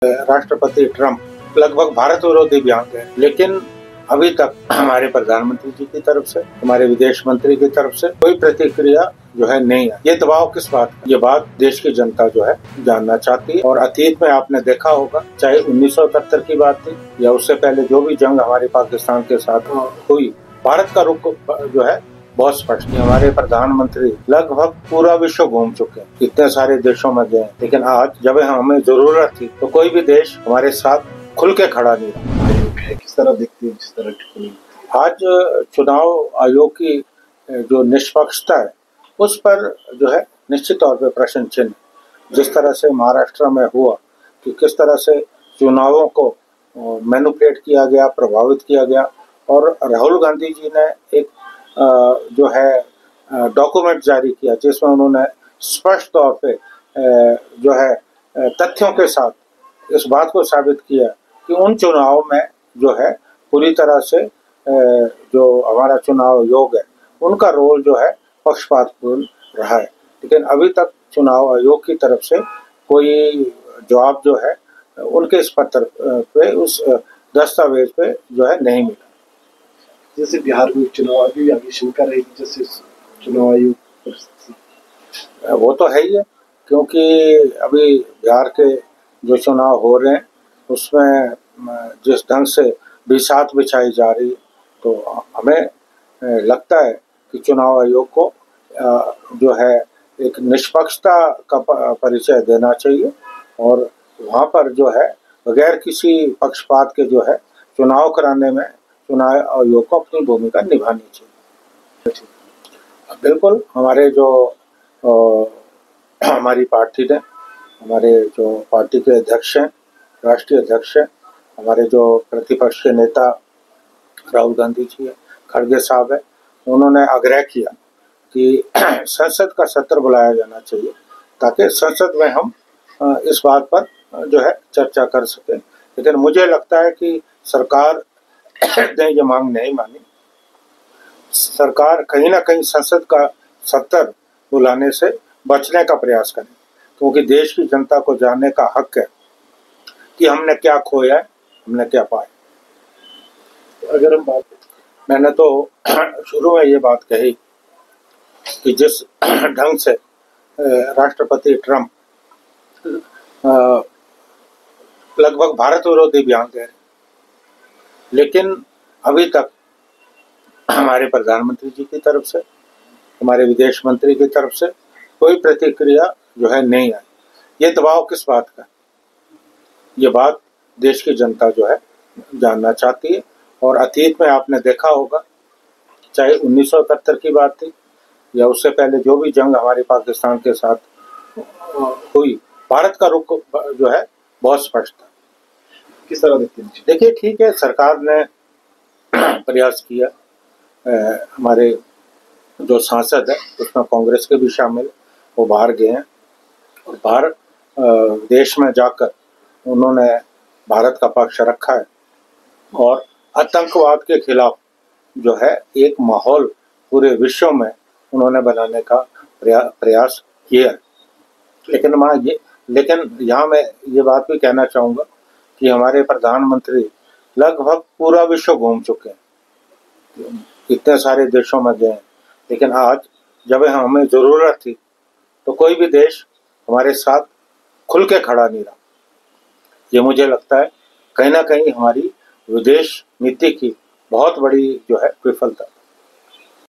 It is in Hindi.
राष्ट्रपति ट्रंप लगभग भारत विरोधी बयान दे, लेकिन अभी तक हमारे प्रधानमंत्री जी की तरफ से, हमारे विदेश मंत्री की तरफ से कोई प्रतिक्रिया जो है नहीं है। ये दबाव किस बात का? ये बात देश की जनता जो है जानना चाहती है। और अतीत में आपने देखा होगा, चाहे 1971 की बात थी या उससे पहले जो भी जंग हमारे पाकिस्तान के साथ हुई, भारत का रुख जो है बहुत स्पष्ट है। हमारे प्रधानमंत्री लगभग पूरा विश्व घूम चुके हैं, इतने सारे देशों में गए, लेकिन आज जब हमें जरूरत थी तो कोई भी देश हमारे साथ खुल के खड़ा नहीं रहा। किस तरह देखती है, जिस तरह टिप्पणी आज चुनाव आयोग की जो निष्पक्षता है उस पर जो है निश्चित तौर पे प्रश्न चिन्ह। जिस तरह से महाराष्ट्र में हुआ कि किस तरह से चुनावों को मैनिपुलेट किया गया, प्रभावित किया गया, और राहुल गांधी जी ने एक जो है डॉक्यूमेंट जारी किया जिसमें उन्होंने स्पष्ट तौर पे जो है तथ्यों के साथ इस बात को साबित किया कि उन चुनावों में जो है पूरी तरह से जो हमारा चुनाव आयोग है उनका रोल जो है पक्षपातपूर्ण रहा है। लेकिन अभी तक चुनाव आयोग की तरफ से कोई जवाब जो है उनके इस पत्र पे, उस दस्तावेज पे जो है नहीं मिला। जैसे बिहार में चुनाव अभी शंका रहेगी, जैसे चुनाव आयोग वो तो है ही है, क्योंकि अभी बिहार के जो चुनाव हो रहे हैं उसमें जिस ढंग से बिसात बिछाई जा रही है, तो हमें लगता है कि चुनाव आयोग को जो है एक निष्पक्षता का परिचय देना चाहिए और वहाँ पर जो है बगैर किसी पक्षपात के जो है चुनाव कराने में चुनाव आयोग को अपनी भूमिका निभानी चाहिए। बिल्कुल, हमारे जो हमारी पार्टी ने, हमारे जो पार्टी के अध्यक्ष हैं, राष्ट्रीय अध्यक्ष हैं, हमारे जो प्रतिपक्ष के नेता राहुल गांधी जी है, खड़गे साहब है, उन्होंने आग्रह किया कि संसद का सत्र बुलाया जाना चाहिए ताकि संसद में हम इस बात पर जो है चर्चा कर सकें। लेकिन मुझे लगता है कि सरकार ने ये मांग नहीं मानी। सरकार कहीं ना कहीं संसद का सत्र बुलाने से बचने का प्रयास करे, क्योंकि देश की जनता को जानने का हक है कि हमने क्या खोया है, हमने क्या पाया। अगर हम बात, मैंने तो शुरू में ये बात कही कि जिस ढंग से राष्ट्रपति ट्रंप लगभग भारत विरोधी बयान दे रहे, लेकिन अभी तक हमारे प्रधानमंत्री जी की तरफ से, हमारे विदेश मंत्री की तरफ से कोई प्रतिक्रिया जो है नहीं आई। ये दबाव किस बात का? ये बात देश की जनता जो है जानना चाहती है। और अतीत में आपने देखा होगा, चाहे 1971 की बात थी या उससे पहले जो भी जंग हमारे पाकिस्तान के साथ हुई, भारत का रुख जो है बहुत स्पष्ट था। किस तरह देखते हैं? देखिए, ठीक है, सरकार ने प्रयास किया, हमारे जो सांसद है उसमें कांग्रेस के भी शामिल, वो बाहर गए हैं और बाहर देश में जाकर उन्होंने भारत का पक्ष रखा है और आतंकवाद के खिलाफ जो है एक माहौल पूरे विश्व में उन्होंने बनाने का प्रयास किया। लेकिन यहाँ मैं ये बात भी कहना चाहूँगा कि हमारे प्रधानमंत्री लगभग पूरा विश्व घूम चुके हैं, इतने सारे देशों में गए, लेकिन आज जब हमें ज़रूरत थी तो कोई भी देश हमारे साथ खुल के खड़ा नहीं रहा। ये मुझे लगता है कहीं ना कहीं हमारी विदेश नीति की बहुत बड़ी जो है विफलता।